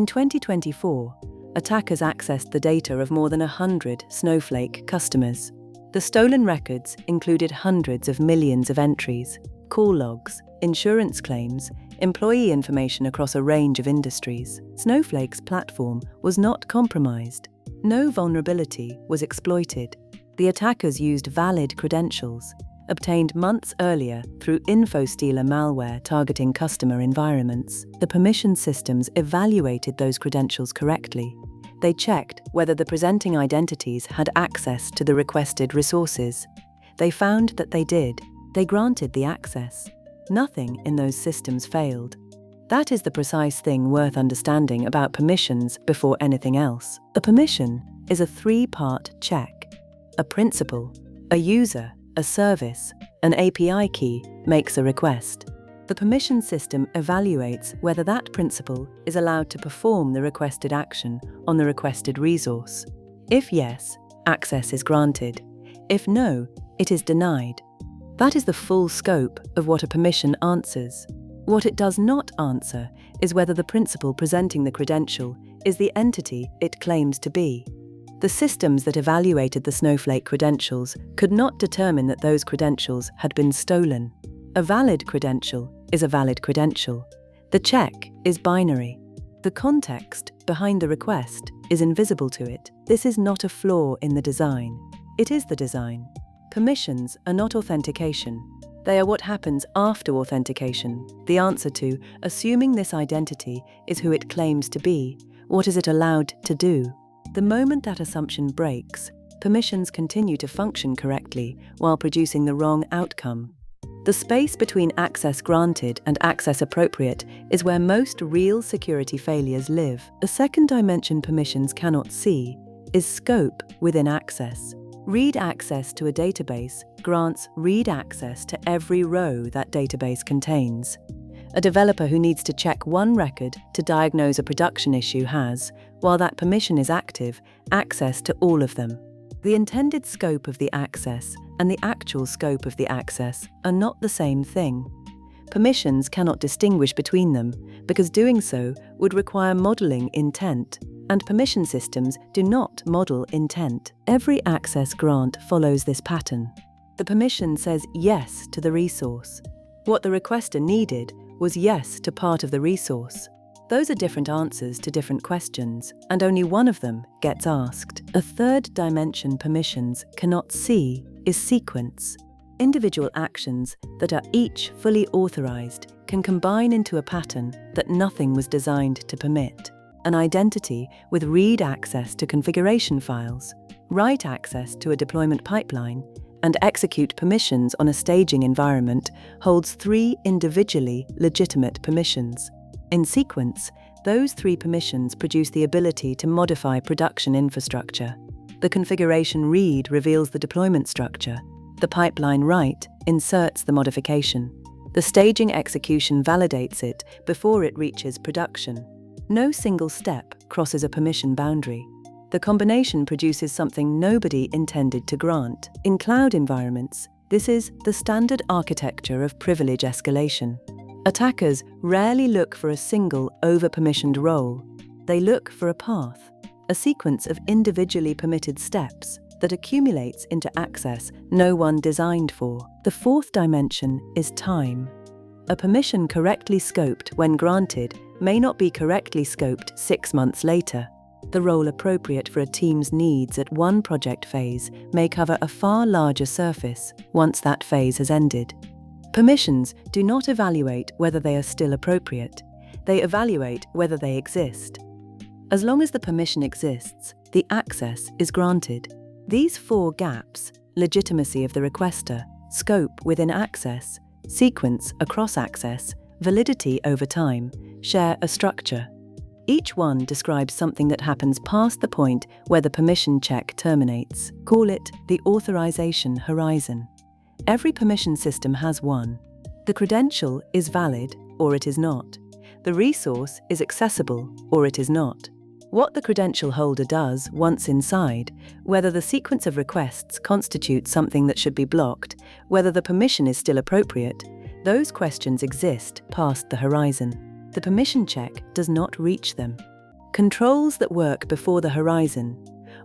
In 2024, attackers accessed the data of more than 100 Snowflake customers. The stolen records included hundreds of millions of entries, call logs, insurance claims, employee information across a range of industries. Snowflake's platform was not compromised. No vulnerability was exploited. The attackers used valid credentials, obtained months earlier through info-stealer malware targeting customer environments. The permission systems evaluated those credentials correctly. They checked whether the presenting identities had access to the requested resources. They found that they did. They granted the access. Nothing in those systems failed. That is the precise thing worth understanding about permissions before anything else. A permission is a three-part check. A principal, a user, a service, an API key makes a request. The permission system evaluates whether that principal is allowed to perform the requested action on the requested resource. If yes, access is granted. If no, it is denied. That is the full scope of what a permission answers. What it does not answer is whether the principal presenting the credential is the entity it claims to be. The systems that evaluated the Snowflake credentials could not determine that those credentials had been stolen. A valid credential is a valid credential. The check is binary. The context behind the request is invisible to it. This is not a flaw in the design. It is the design. Permissions are not authentication. They are what happens after authentication, the answer to, assuming this identity is who it claims to be, what is it allowed to do? The moment that assumption breaks, permissions continue to function correctly while producing the wrong outcome. The space between access granted and access appropriate is where most real security failures live. A second dimension permissions cannot see is scope within access. Read access to a database grants read access to every row that database contains. A developer who needs to check one record to diagnose a production issue has, while that permission is active, access to all of them. The intended scope of the access and the actual scope of the access are not the same thing. Permissions cannot distinguish between them because doing so would require modeling intent, and permission systems do not model intent. Every access grant follows this pattern. The permission says yes to the resource. What the requester needed was yes to part of the resource. Those are different answers to different questions, and only one of them gets asked. A third dimension permissions cannot see is sequence. Individual actions that are each fully authorized can combine into a pattern that nothing was designed to permit. An identity with read access to configuration files, write access to a deployment pipeline, and execute permissions on a staging environment holds three individually legitimate permissions. In sequence, those three permissions produce the ability to modify production infrastructure. The configuration read reveals the deployment structure. The pipeline write inserts the modification. The staging execution validates it before it reaches production. No single step crosses a permission boundary. The combination produces something nobody intended to grant. In cloud environments, this is the standard architecture of privilege escalation. Attackers rarely look for a single over-permissioned role. They look for a path, a sequence of individually permitted steps that accumulates into access no one designed for. The fourth dimension is time. A permission correctly scoped when granted may not be correctly scoped 6 months later. The role appropriate for a team's needs at one project phase may cover a far larger surface once that phase has ended. Permissions do not evaluate whether they are still appropriate. They evaluate whether they exist. As long as the permission exists, the access is granted. These four gaps, legitimacy of the requester, scope within access, sequence across access, validity over time, share a structure. Each one describes something that happens past the point where the permission check terminates. Call it the authorization horizon. Every permission system has one. The credential is valid, or it is not. The resource is accessible, or it is not. What the credential holder does once inside, whether the sequence of requests constitutes something that should be blocked, whether the permission is still appropriate, those questions exist past the horizon. The permission check does not reach them. Controls that work before the horizon.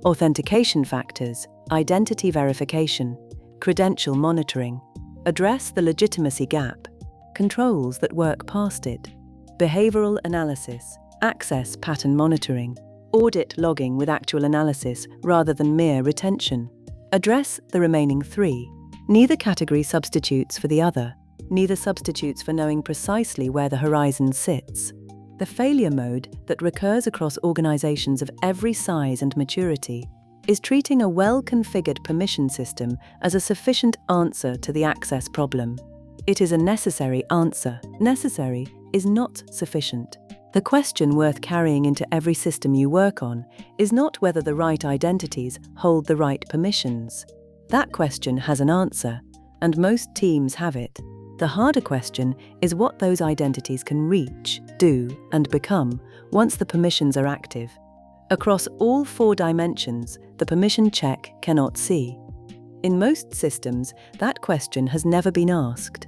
Authentication factors, identity verification, credential monitoring. Address the legitimacy gap. Controls that work past it. Behavioral analysis, access pattern monitoring. Audit logging with actual analysis rather than mere retention. Address the remaining three. Neither category substitutes for the other. Neither substitutes for knowing precisely where the horizon sits. The failure mode that recurs across organizations of every size and maturity is treating a well-configured permission system as a sufficient answer to the access problem. It is a necessary answer. Necessary is not sufficient. The question worth carrying into every system you work on is not whether the right identities hold the right permissions. That question has an answer, and most teams have it. The harder question is what those identities can reach, do, and become once the permissions are active. Across all 4 dimensions, the permission check cannot see. In most systems, that question has never been asked.